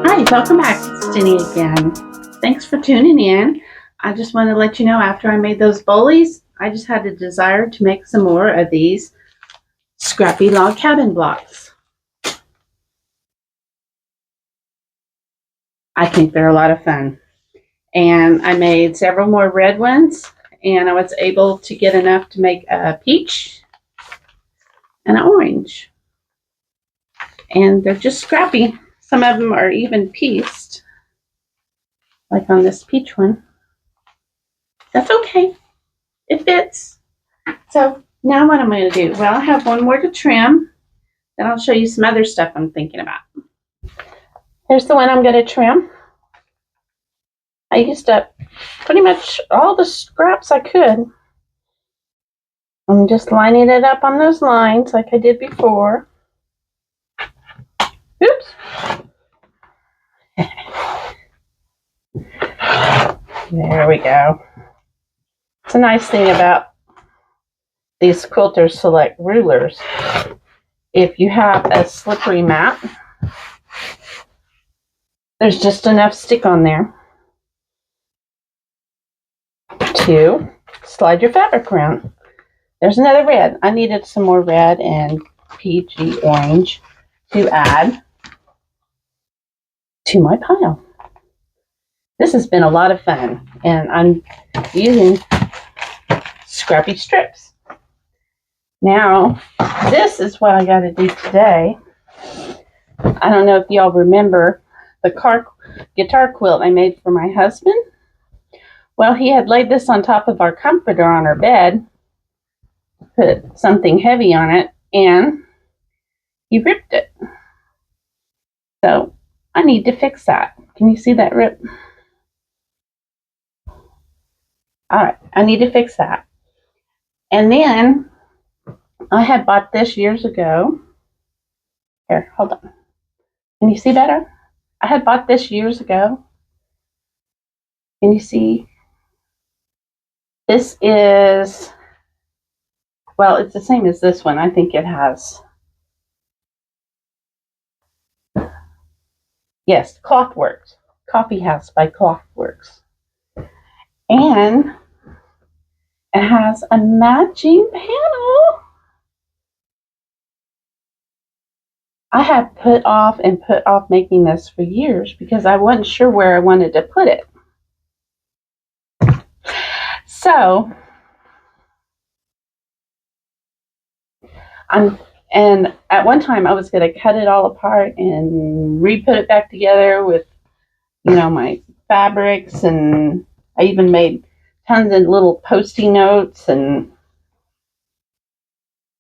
Hi, welcome back. It's Jenny again. Thanks for tuning in. I just want to let you know after I made those bullies, I just had a desire to make some more of these Scrappy log cabin blocks. I think they're a lot of fun. And I made several more red ones, and I was able to get enough to make a peach and an orange. And they're just scrappy. Some of them are even pieced, like on this peach one. That's okay. It fits. So now what am I going to do? Well, I have one more to trim. Then I'll show you some other stuff I'm thinking about. Here's the one I'm going to trim. I used up pretty much all the scraps I could. I'm just lining it up on those lines like I did before. Oops. There we go. It's a nice thing about these Quilter Select rulers. If you have a slippery mat, there's just enough stick on there to slide your fabric around. There's another red. I needed some more red and peachy orange to add to my pile. This has been a lot of fun, and I'm using Scrappy strips. Now, this is what I got to do today. I don't know if y'all remember the guitar quilt I made for my husband. Well, he had laid this on top of our comforter on our bed, put something heavy on it, and he ripped it. So I need to fix that. Can you see that rip? Alright, I need to fix that. And then I had bought this years ago. Here, hold on. Can you see better? I had bought this years ago. Can you see? This is, well, it's the same as this one. I think it has, yes, Clothworks. Coffee House by Clothworks. And it has a matching panel. I have put off making this for years because I wasn't sure where I wanted to put it. So, and at one time I was going to cut it all apart and re-put it back together with, you know, my fabrics, and I even made tons of little post-it notes, and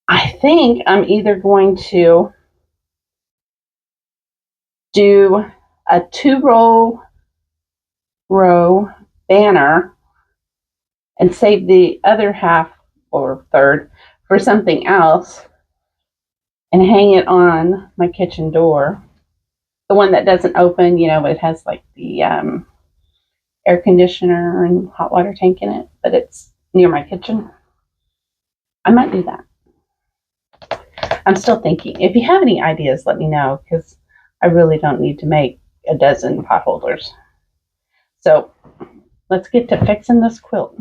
I think I'm either going to do a 2-row banner and save the other half or third for something else and hang it on my kitchen door. The one that doesn't open, you know, it has like the air conditioner and hot water tank in it, but it's near my kitchen. I might do that. I'm still thinking. If you have any ideas, let me know, because I really don't need to make a dozen pot holders. So let's get to fixing this quilt.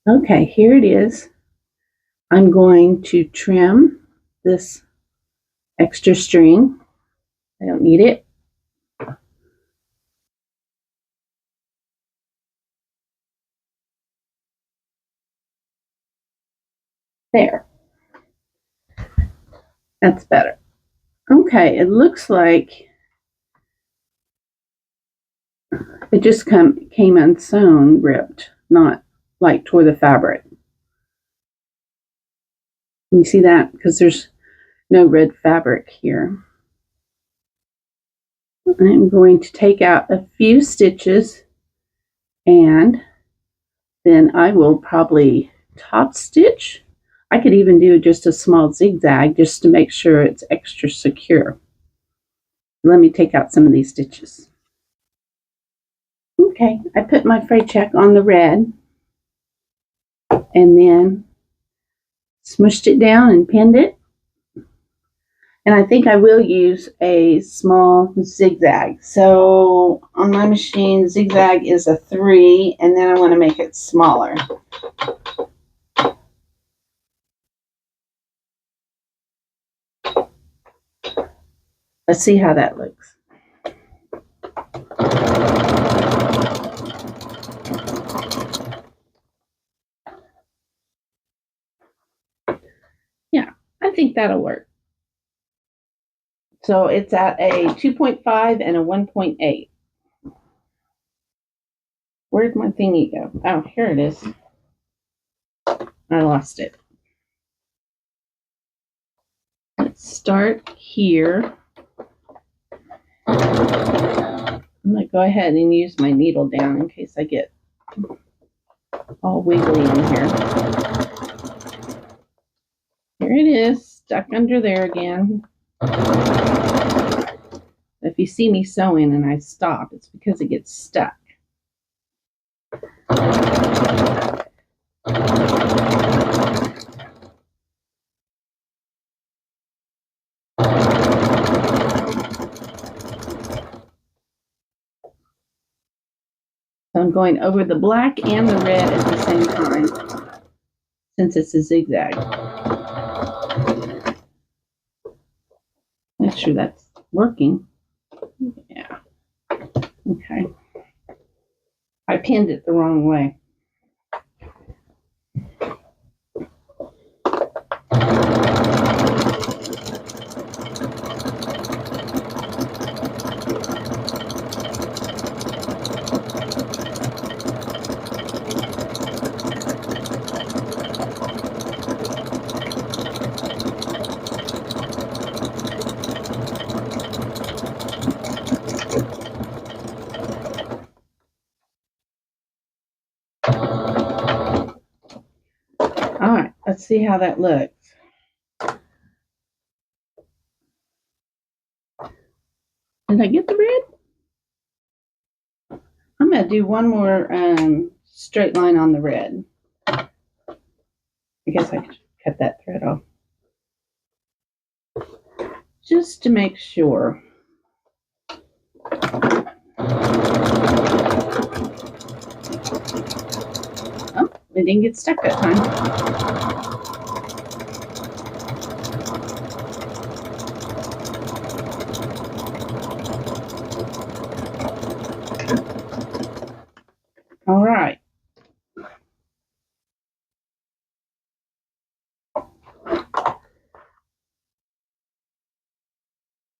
Okay, here it is. I'm going to trim this extra string. I don't need it. There. That's better. Okay, it looks like it just came unsewn, ripped, not like tore the fabric. Can you see that? Because there's no red fabric here. I'm going to take out a few stitches, and then I will probably top stitch. I could even do just a small zigzag just to make sure it's extra secure. Let me take out some of these stitches. Okay, I put my fray check on the red, and then smushed it down and pinned it. And I think I will use a small zigzag. So on my machine, zigzag is a 3, and then I want to make it smaller. Let's see how that looks. Yeah, I think that'll work. So it's at a 2.5 and a 1.8. Where'd my thingy go? Oh, here it is. I lost it. Let's start here. I'm going to go ahead and use my needle down in case I get all wiggly in here. Here it is, stuck under there again. If you see me sewing and I stop, it's because it gets stuck. So I'm going over the black and the red at the same time, since it's a zigzag. Make sure that's working. Yeah. Okay. I pinned it the wrong way. All right, let's see how that looks. Did I get the red? I'm going to do one more straight line on the red. I guess I could cut that thread off. Just to make sure. Oh, it didn't get stuck that time. All right.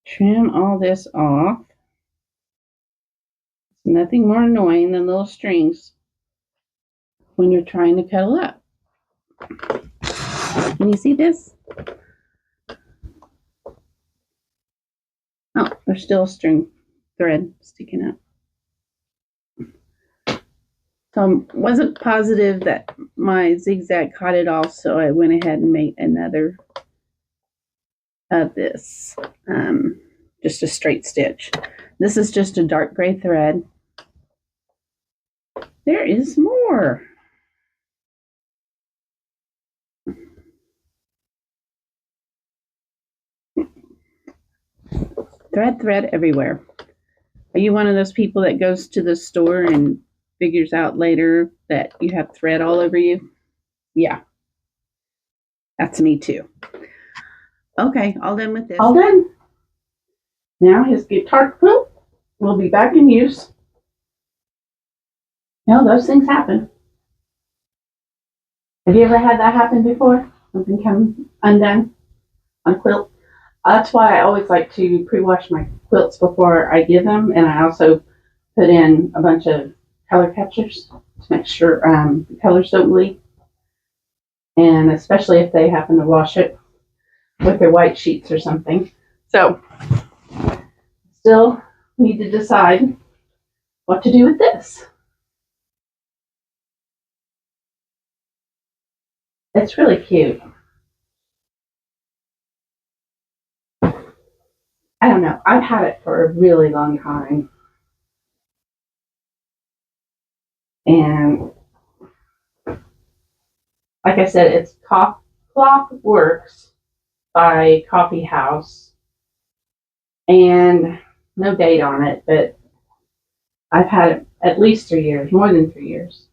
Trim all this off. It's nothing more annoying than little strings when you're trying to cuddle up. Can you see this? Oh, there's still a string thread sticking out. So I wasn't positive that my zigzag caught it all, so I went ahead and made another of this, just a straight stitch. This is just a dark gray thread. There is more. Thread everywhere. Are you one of those people that goes to the store and figures out later that you have thread all over you? Yeah. That's me too. Okay, all done with this. All done. Now his guitar quilt will be back in use. No, those things happen. Have you ever had that happen before? Something come undone on quilt? That's why I always like to pre-wash my quilts before I give them, and I also put in a bunch of color catchers to make sure the colors don't bleed, and especially if they happen to wash it with their white sheets or something. So, still need to decide what to do with this. It's really cute. I don't know. I've had it for a really long time. And like I said, it's cloth Clock Works by Coffee House, and no date on it, but I've had it at least 3 years, more than 3 years.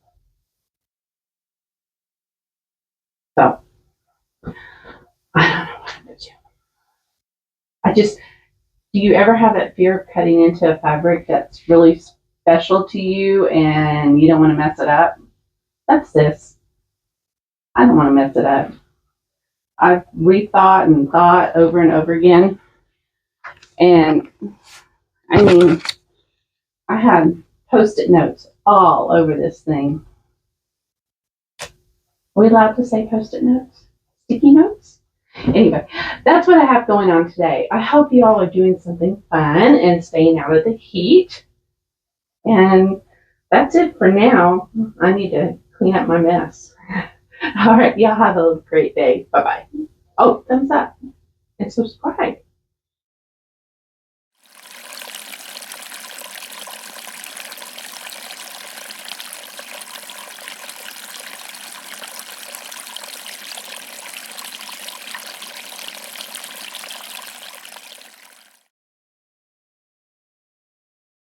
So I don't know what I'm gonna do. I just, do you ever have that fear of cutting into a fabric that's really special to you and you don't want to mess it up? That's this. I don't want to mess it up. I've rethought and thought over and over again. And I mean, I had Post-it notes all over this thing. Are we allowed to say Post-it notes? Sticky notes? Anyway, that's what I have going on today. I hope you all are doing something fun and staying out of the heat. And that's it for now. I need to clean up my mess. All right, y'all have a great day. Bye-bye. Oh, thumbs up and subscribe.